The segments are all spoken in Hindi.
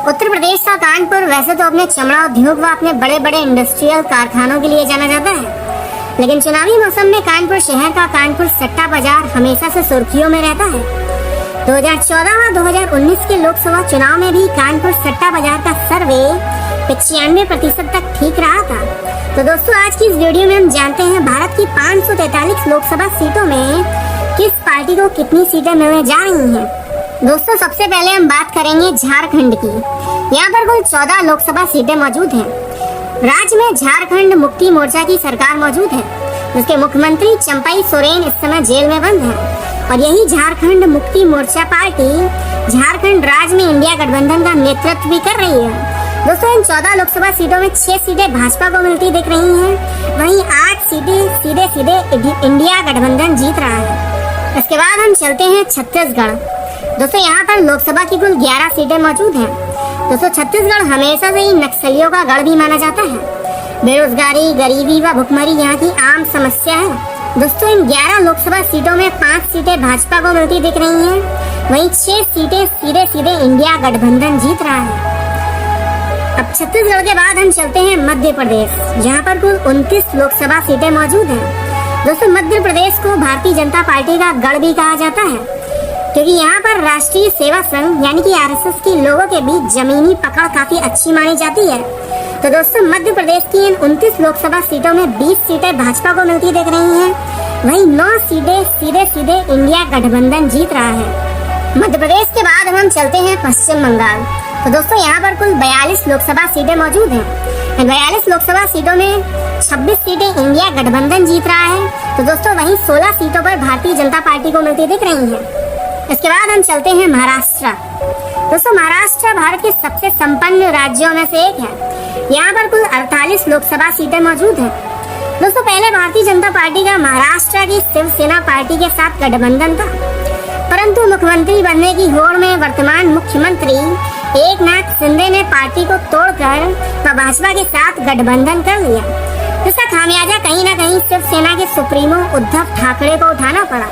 उत्तर प्रदेश का कानपुर वैसे तो अपने चमड़ा उद्योग व अपने बड़े बड़े इंडस्ट्रियल कारखानों के लिए जाना जाता है, लेकिन चुनावी मौसम में कानपुर शहर का कानपुर सट्टा बाजार हमेशा से सुर्खियों में रहता है। 2014 व 2019 के लोकसभा चुनाव में भी कानपुर सट्टा बाजार का सर्वे 95% तक ठीक रहा था। तो दोस्तों, आज की इस वीडियो में हम जानते हैं भारत की 543 लोकसभा सीटों में किस पार्टी को कितनी सीटें मिलने जा रही हैं। दोस्तों, सबसे पहले हम बात करेंगे झारखंड की। यहाँ पर कुल 14 लोकसभा सीटें मौजूद हैं। राज्य में झारखंड मुक्ति मोर्चा की सरकार मौजूद है, जिसके मुख्यमंत्री चंपई सोरेन इस समय जेल में बंद है और यही झारखंड मुक्ति मोर्चा पार्टी झारखंड राज्य में इंडिया गठबंधन का नेतृत्व भी कर रही है। दोस्तों, इन 14 लोकसभा सीटों में 6 सीटें भाजपा को मिलती दिख रही हैं, वहीं 8 सीटें सीधे इंडिया गठबंधन जीत रहा है। इसके बाद हम चलते हैं छत्तीसगढ़। दोस्तों, यहाँ पर लोकसभा की कुल 11 सीटें मौजूद हैं। दोस्तों, छत्तीसगढ़ हमेशा से ही नक्सलियों का गढ़ भी माना जाता है। बेरोजगारी, गरीबी व भुखमरी यहाँ की आम समस्या है। दोस्तों, इन 11 लोकसभा सीटों में 5 सीटें भाजपा को मिलती दिख रही हैं, वहीं 6 सीटें सीधे इंडिया गठबंधन जीत रहा है। अब छत्तीसगढ़ के बाद हम चलते हैं मध्य प्रदेश, जहाँ पर कुल 29 लोकसभा सीटें मौजूद हैं। दोस्तों, मध्य प्रदेश को भारतीय जनता पार्टी का गढ़ भी कहा जाता है, क्योंकि यहाँ पर राष्ट्रीय सेवा संघ यानी कि आरएसएस के लोगों के बीच जमीनी पकड़ काफी अच्छी मानी जाती है। तो दोस्तों, मध्य प्रदेश की इन 29 लोकसभा सीटों में 20 सीटें भाजपा को मिलती दिख रही हैं, वहीं 9 सीटें सीधे इंडिया गठबंधन जीत रहा है। मध्य प्रदेश के बाद हम चलते हैं पश्चिम बंगाल। तो दोस्तों, यहाँ पर कुल 42 लोकसभा सीटें मौजूद हैं। 42 लोकसभा सीटों में 26 सीटें इंडिया गठबंधन जीत रहा है। तो दोस्तों, वहीं 16 सीटों पर भारतीय जनता पार्टी को मिलती दिख रही हैं। इसके बाद हम चलते हैं महाराष्ट्र। दोस्तों, महाराष्ट्र भारत के सबसे संपन्न राज्यों में से एक है। यहाँ पर कुल 48 लोकसभा सीटें मौजूद हैं। दोस्तों, पहले भारतीय जनता पार्टी का महाराष्ट्र की शिवसेना पार्टी के साथ गठबंधन था, परंतु मुख्यमंत्री बनने की होड़ में वर्तमान मुख्यमंत्री एकनाथ शिंदे ने पार्टी को तोड़कर भाजपा के साथ गठबंधन कर लिया, जिसका खामियाजा कहीं न कहीं शिवसेना के सुप्रीमो उद्धव ठाकरे को उठाना पड़ा।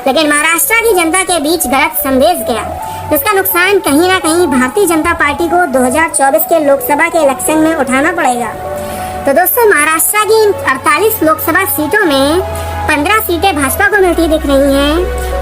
लेकिन महाराष्ट्र की जनता के बीच गलत संदेश गया, जिसका नुकसान कहीं न कहीं भारतीय जनता पार्टी को 2024 के लोकसभा के इलेक्शन में उठाना पड़ेगा। तो दोस्तों, महाराष्ट्र की 48 लोकसभा सीटों में 15 सीटें भाजपा को मिलती दिख रही हैं,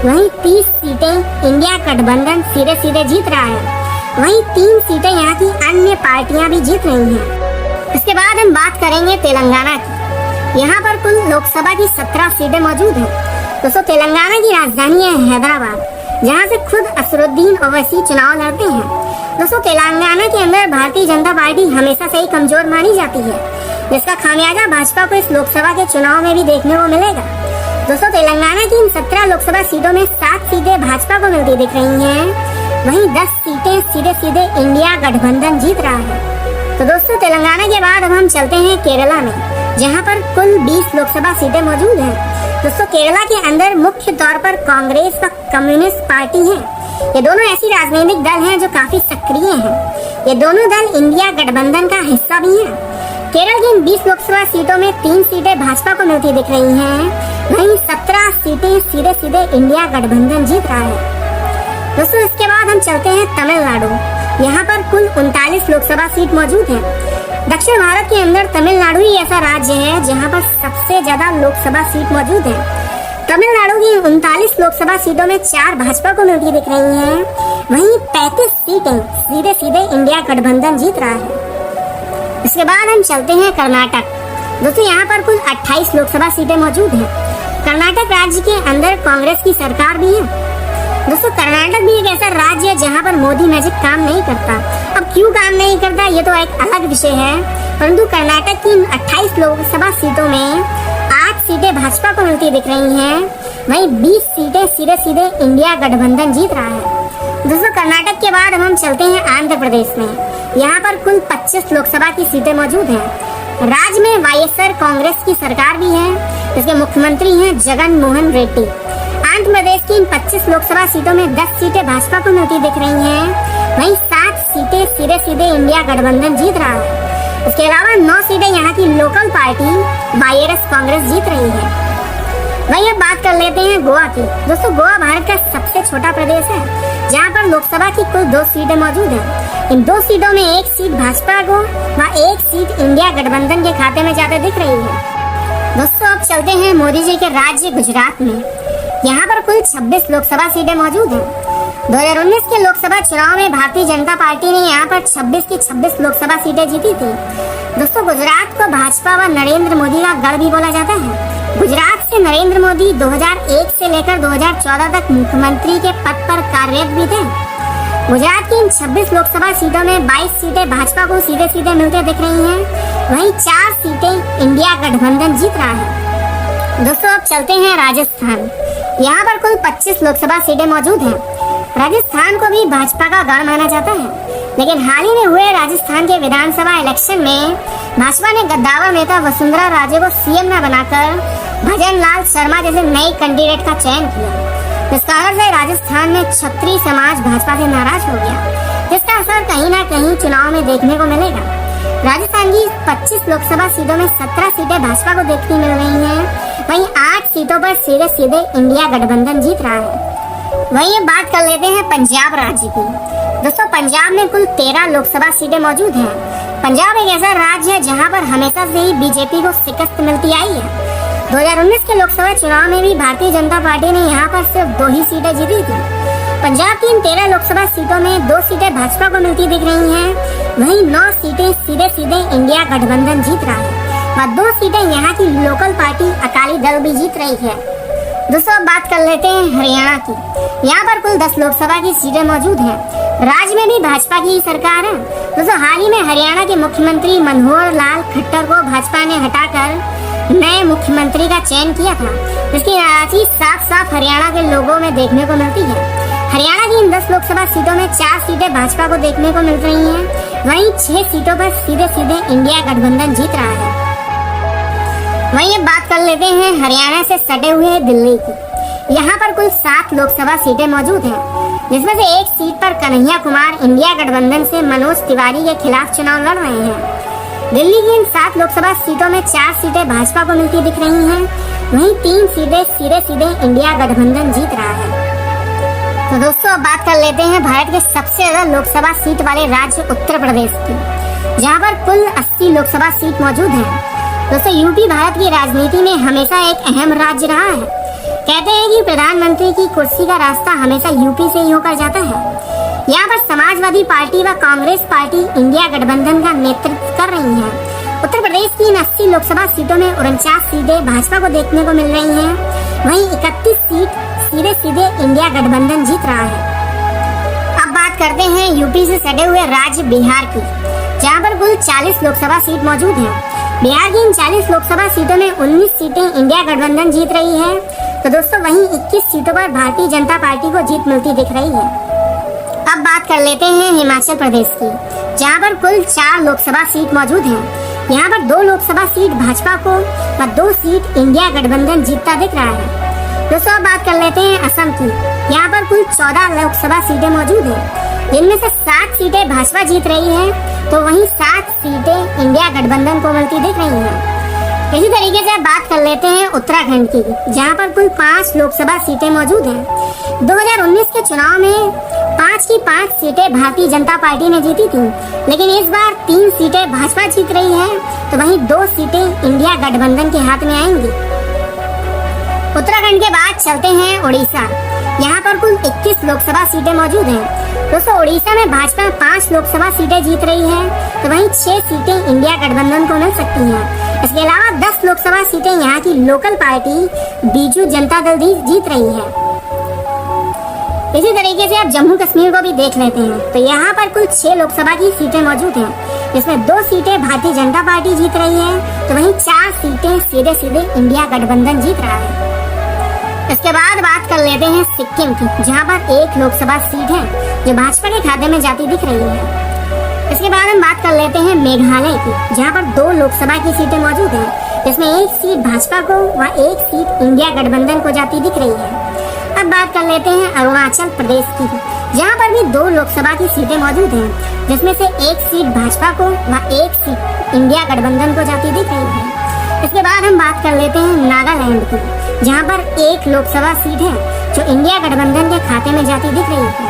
वहीं 30 सीटें इंडिया गठबंधन सीधे जीत रहा है, वहीं 3 सीटें यहाँ की अन्य पार्टियां भी जीत रही हैं। इसके बाद हम बात करेंगे तेलंगाना की। यहाँ पर कुल लोकसभा की 17 सीटें मौजूद हैं। दोस्तों, तेलंगाना की राजधानी है हैदराबाद, जहाँ से खुद असरुद्दीन ओवैसी चुनाव लड़ते हैं। दोस्तों, तेलंगाना के अंदर भारतीय जनता पार्टी हमेशा से ही कमजोर मानी जाती है, जिसका खामियाजा भाजपा को इस लोकसभा के चुनाव में भी देखने को मिलेगा। दोस्तों, तेलंगाना की इन 17 लोकसभा सीटों में 7 सीटें भाजपा को मिलती दिख रही हैं, वहीं 10 सीटें सीधे इंडिया गठबंधन जीत रहा है। तो दोस्तों, तेलंगाना के बाद अब हम चलते हैं केरला में, जहाँ पर कुल 20 लोकसभा सीटें मौजूद हैं। दोस्तों, केरला के अंदर मुख्य तौर पर कांग्रेस व कम्युनिस्ट पार्टी है। ये दोनों ऐसी राजनीतिक दल हैं जो काफी सक्रिय हैं। ये दोनों दल इंडिया गठबंधन का हिस्सा भी हैं। केरल की इन 20 लोकसभा सीटों में 3 सीटें भाजपा को मिलती दिख रही हैं, वहीं 17 सीटें सीधे इंडिया गठबंधन जीत रहा है। दोस्तों, इसके बाद हम चलते हैं तमिलनाडु। यहाँ पर कुल 39 लोकसभा सीट मौजूद है। दक्षिण भारत के अंदर तमिलनाडु ही ऐसा राज्य है जहाँ पर सबसे ज्यादा लोकसभा सीट मौजूद है। तमिलनाडु की 39 लोकसभा सीटों में 4 भाजपा को मिलती दिख रही हैं, वहीं 35 सीटें सीधे इंडिया गठबंधन जीत रहा है। इसके बाद हम चलते हैं कर्नाटक। दोस्तों, यहाँ पर कुल 28 लोकसभा सीटें मौजूद हैं। कर्नाटक राज्य के अंदर कांग्रेस की सरकार भी है। दोस्तों, कर्नाटक भी एक ऐसा राज्य है जहाँ पर मोदी मैजिक काम नहीं करता। अब क्यों काम नहीं करता ये तो एक अलग विषय है, परंतु कर्नाटक की 28 लोकसभा सीटों में 8 सीटें भाजपा को मिलती दिख रही हैं, वहीं 20 सीटें सीधे इंडिया गठबंधन जीत रहा है। दोस्तों, कर्नाटक के बाद हम चलते हैं आंध्र प्रदेश में। यहाँ पर कुल 25 लोकसभा की सीटें मौजूद हैं। राज्य में वाईएसआर कांग्रेस की सरकार भी है, जिसके मुख्यमंत्री हैं जगन मोहन रेड्डी। आंध्र प्रदेश की इन 25 लोकसभा सीटों में 10 सीटें भाजपा को मिलती दिख रही हैं, वहीं 7 सीटें सीधे इंडिया गठबंधन जीत रहा है। इसके अलावा 9 सीटें यहाँ की लोकल पार्टी वाईएस कांग्रेस जीत रही है। वहीं अब बात कर लेते हैं गोवा की। दोस्तों, गोवा भारत का सबसे छोटा प्रदेश है, जहाँ पर लोकसभा की कुल 2 सीटें मौजूद हैं। इन 2 सीटों में एक सीट भाजपा को व एक सीट इंडिया गठबंधन के खाते में जाते दिख रही है। दोस्तों अब चलते हैं मोदी जी के राज्य गुजरात में। यहाँ पर कुल 26 लोकसभा सीटें मौजूद हैं। 2019 के लोकसभा चुनाव में भारतीय जनता पार्टी ने यहाँ पर 26 की 26 लोकसभा सीटें जीती थी। दोस्तों गुजरात को भाजपा व नरेंद्र मोदी का गढ़ भी बोला जाता है। गुजरात से नरेंद्र मोदी 2001 से लेकर 2014 तक मुख्यमंत्री के पद पर कार्यरत भी थे। गुजरात की इन 26 लोकसभा सीटों में 22 सीटें भाजपा को सीधे सीधे मिलते दिख रही हैं, वहीं 4 सीटें इंडिया गठबंधन जीत रहा है। दोस्तों अब चलते हैं राजस्थान। यहाँ पर कुल 25 लोकसभा सीटें मौजूद हैं। राजस्थान को भी भाजपा का गढ़ माना जाता है, लेकिन हाल ही में हुए राजस्थान के विधानसभा इलेक्शन में भाजपा ने गद्दावर नेता वसुंधरा राजे को सीएम न बनाकर भजन लाल शर्मा जैसे नए कैंडिडेट का चयन किया। इस कारण से राजस्थान में क्षत्रिय समाज भाजपा से नाराज हो गया, जिसका असर कहीं न कहीं चुनाव में देखने को मिलेगा। राजस्थान की 25 लोकसभा सीटों में 17 सीटें भाजपा को देखने मिल रही हैं, वहीं 8 सीटों पर सीधे सीधे इंडिया गठबंधन जीत रहा है। वहीं अब बात कर लेते हैं पंजाब राज्य की। दोस्तों पंजाब में कुल 13 लोकसभा सीटें मौजूद हैं। पंजाब एक ऐसा राज्य है जहां पर हमेशा से ही बीजेपी को शिकस्त मिलती आई है। 2019 के लोकसभा चुनाव में भी भारतीय जनता पार्टी ने यहां पर सिर्फ 2 ही सीटें जीती थी। पंजाब की इन 13 लोकसभा सीटों में 2 सीटें भाजपा को मिलती दिख रही हैं, वहीं 9 सीटें सीधे सीधे इंडिया गठबंधन जीत रहा है और 2 सीटें यहाँ की लोकल पार्टी अकाली दल भी जीत रही है। दोस्तों अब बात कर लेते हैं हरियाणा की। यहाँ पर कुल 10 लोकसभा की सीटें मौजूद हैं। राज्य में भी भाजपा की सरकार है। दोस्तों हाल ही में हरियाणा के मुख्यमंत्री मनोहर लाल खट्टर को भाजपा ने हटाकर नए मुख्यमंत्री का चयन किया था, जिसकी नाराजगी साफ साफ हरियाणा के लोगों में देखने को मिलती है। हरियाणा की इन 10 लोकसभा सीटों में 4 सीटें भाजपा को देखने को मिल रही हैं, वहीं 6 सीटों पर सीधे सीधे इंडिया गठबंधन जीत रहा है। वहीं अब बात कर लेते हैं हरियाणा से सटे हुए दिल्ली की। यहाँ पर कुल 7 लोकसभा सीटें मौजूद हैं, जिसमें से एक सीट पर कन्हैया कुमार इंडिया गठबंधन से मनोज तिवारी के खिलाफ चुनाव लड़ रहे हैं। दिल्ली की इन 7 लोकसभा सीटों में 4 सीटें भाजपा को मिलती दिख रही हैं, वहीं 3 सीटें सीधे सीधे इंडिया गठबंधन जीत रहा है। तो दोस्तों अब बात कर लेते हैं भारत के सबसे ज्यादा लोकसभा सीट वाले राज्य उत्तर प्रदेश की, जहाँ पर कुल 80 लोकसभा सीट मौजूद है। दोस्तों यूपी भारत की राजनीति में हमेशा एक अहम राज्य रहा है। कहते हैं कि प्रधानमंत्री की कुर्सी का रास्ता हमेशा यूपी से ही होकर जाता है। यहाँ पर समाजवादी पार्टी व कांग्रेस पार्टी इंडिया गठबंधन का नेतृत्व कर रही है। उत्तर प्रदेश की इन 80 लोकसभा सीटों में 49 सीटें भाजपा को देखने को मिल रही हैं, वहीं 31 सीट सीधे सीधे इंडिया गठबंधन जीत रहा है। अब बात करते हैं यूपी से सटे हुए राज्य बिहार की, जहाँ पर कुल 40 लोकसभा सीट मौजूद है। बिहार की इन 40 लोकसभा सीटों में 19 सीटें इंडिया गठबंधन जीत रही है, तो दोस्तों वहीं 21 सीटों पर भारतीय जनता पार्टी को जीत मिलती दिख रही है। अब बात कर लेते हैं हिमाचल प्रदेश की, जहां पर कुल 4 लोकसभा सीट मौजूद हैं। यहां पर 2 लोकसभा सीट भाजपा को और 2 सीट इंडिया गठबंधन जीतता दिख रहा है। दोस्तों अब बात कर लेते हैं असम की। यहाँ पर कुल 14 लोकसभा सीटें मौजूद हैं, जिनमें से 7 सीटें भाजपा जीत रही है, तो वहीं 7 सीटें इंडिया गठबंधन को मिलती दिख रही हैं। इसी तरीके से बात कर लेते हैं उत्तराखंड की, जहां पर कुल 5 लोकसभा सीटें मौजूद हैं। 2019 के चुनाव में 5 की 5 सीटें भारतीय जनता पार्टी ने जीती थी, लेकिन इस बार 3 सीटें भाजपा जीत रही है, तो वहीं 2 सीटें इंडिया गठबंधन के हाथ में आएंगी। उत्तराखंड के बाद चलते हैं उड़ीसा। यहाँ पर कुल 21 लोकसभा सीटें मौजूद हैं। दोस्तों उड़ीसा में भाजपा 5 लोकसभा सीटें जीत रही है, तो वहीं 6 सीटें इंडिया गठबंधन को मिल सकती हैं। इसके अलावा 10 लोकसभा सीटें यहाँ की लोकल पार्टी बीजू जनता दल जीत रही है। इसी तरीके से आप जम्मू कश्मीर को भी देख लेते हैं, तो यहाँ पर कुल 6 लोकसभा की सीटें मौजूद हैं, जिसमें 2 सीटें भारतीय जनता पार्टी जीत रही है, तो वहीं 4 सीटें सीधे सीधे इंडिया गठबंधन जीत रहा है। इसके बाद बात कर लेते हैं सिक्किम की, जहां पर 1 लोकसभा सीट है जो भाजपा के खाते में जाती दिख रही है। इसके बाद हम बात कर लेते हैं मेघालय की, जहां पर 2 लोकसभा की सीटें मौजूद हैं, जिसमें 1 सीट भाजपा को व 1 सीट इंडिया गठबंधन को जाती दिख रही है। अब बात कर लेते हैं अरुणाचल प्रदेश की, जहां पर भी 2 लोकसभा की सीटें मौजूद हैं, जिसमें से 1 सीट भाजपा को व 1 सीट इंडिया गठबंधन को जाती दिख रही है। इसके बाद हम बात कर लेते हैं नागालैंड की, जहां पर 1 लोकसभा सीट है जो इंडिया गठबंधन के खाते में जाती दिख रही है।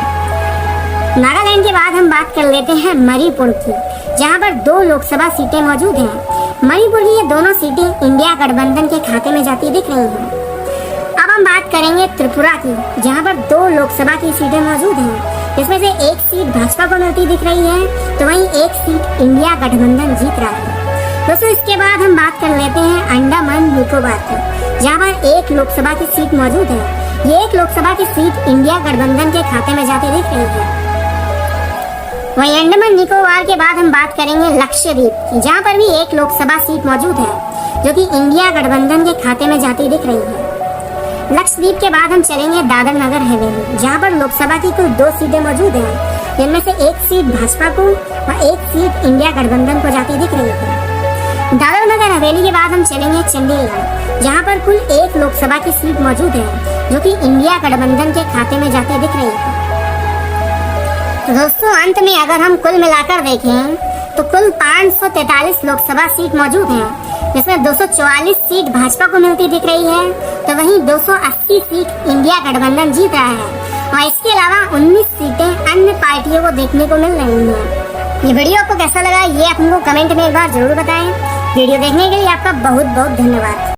नागालैंड के बाद हम बात कर लेते हैं मणिपुर की, जहां पर 2 लोकसभा सीटें मौजूद हैं। मणिपुर की ये दोनों सीटें इंडिया गठबंधन के खाते में जाती दिख रही हैं। अब हम बात करेंगे त्रिपुरा की, जहां पर 2 लोकसभा की सीटें मौजूद हैं। इसमें से एक सीट भाजपा को मिलती दिख रही है, तो वहीं एक सीट इंडिया गठबंधन जीत रहा है। दोस्तों, इसके बाद हम बात कर लेते हैं अंडमान निकोबार की, जहां पर 1 लोकसभा की सीट मौजूद है। ये 1 लोकसभा की सीट इंडिया गठबंधन के खाते में जाती दिख रही है। वहीं अंडमान निकोबार के बाद हम बात करेंगे लक्षद्वीप की, जहां पर भी 1 लोकसभा सीट मौजूद है, जो कि इंडिया गठबंधन के खाते में जाती दिख रही है। लक्षद्वीप के बाद हम चलेंगे दादर नगर हवेली, जहां पर लोकसभा की कुल 2 सीटें मौजूद हैं, जिनमें से एक सीट भाजपा को और एक सीट इंडिया गठबंधन को जाती दिख रही है। दादर नगर हवेली के बाद हम चलेंगे चंडीगढ़, जहां पर कुल 1 लोकसभा की सीट मौजूद है, जो कि इंडिया गठबंधन के खाते में जाती दिख रही है। तो दोस्तों, अंत में अगर हम कुल मिलाकर देखें तो कुल 543 लोकसभा सीट मौजूद हैं, जिसमें 244 सीट भाजपा को मिलती दिख रही है, तो वहीं 280 सीट इंडिया गठबंधन जीत रहा है और इसके अलावा 19 सीटें अन्य पार्टियों को देखने को मिल रही हैं। ये वीडियो आपको कैसा लगा, ये आप हमको कमेंट में एक बार जरूर बताएं। वीडियो देखने के लिए आपका बहुत बहुत धन्यवाद।